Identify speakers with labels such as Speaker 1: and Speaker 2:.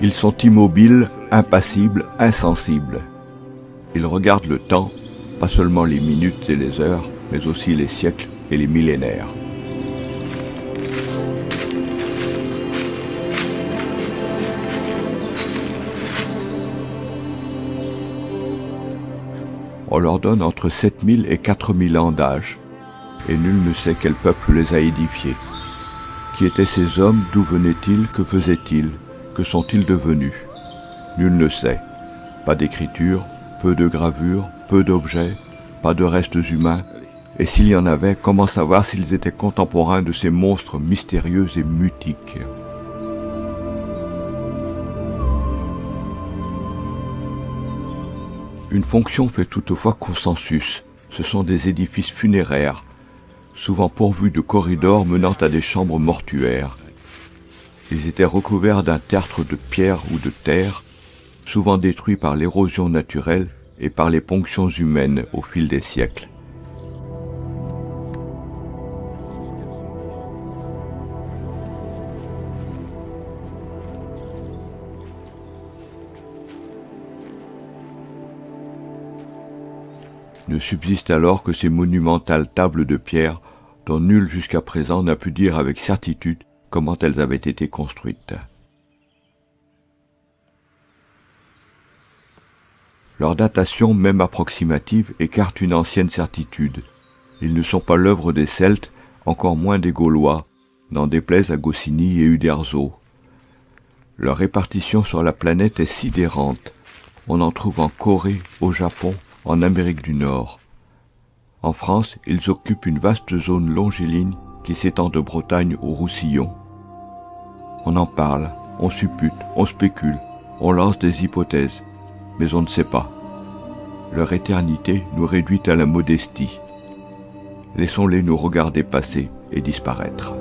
Speaker 1: Ils sont immobiles, impassibles, insensibles. Ils regardent le temps, pas seulement les minutes et les heures, mais aussi les siècles et les millénaires. On leur donne entre 7000 et 4000 ans d'âge, et nul ne sait quel peuple les a édifiés. Qui étaient ces hommes? D'où venaient-ils? Que faisaient-ils? Que sont-ils devenus? Nul ne sait. Pas d'écriture, peu de gravures, peu d'objets, pas de restes humains. Et s'il y en avait, comment savoir s'ils étaient contemporains de ces monstres mystérieux et mutiques? Une fonction fait toutefois consensus. Ce sont des édifices funéraires, souvent pourvus de corridors menant à des chambres mortuaires. Ils étaient recouverts d'un tertre de pierre ou de terre, souvent détruits par l'érosion naturelle et par les ponctions humaines au fil des siècles. Ne subsistent alors que ces monumentales tables de pierre dont nul jusqu'à présent n'a pu dire avec certitude comment elles avaient été construites. Leur datation, même approximative, écarte une ancienne certitude. Ils ne sont pas l'œuvre des Celtes, encore moins des Gaulois, n'en déplaise à Goscinny et Uderzo. Leur répartition sur la planète est sidérante. On en trouve en Corée, au Japon, en Amérique du Nord. En France, ils occupent une vaste zone longiligne qui s'étend de Bretagne au Roussillon. On en parle, on suppute, on spécule, on lance des hypothèses, mais on ne sait pas. Leur éternité nous réduit à la modestie. Laissons-les nous regarder passer et disparaître.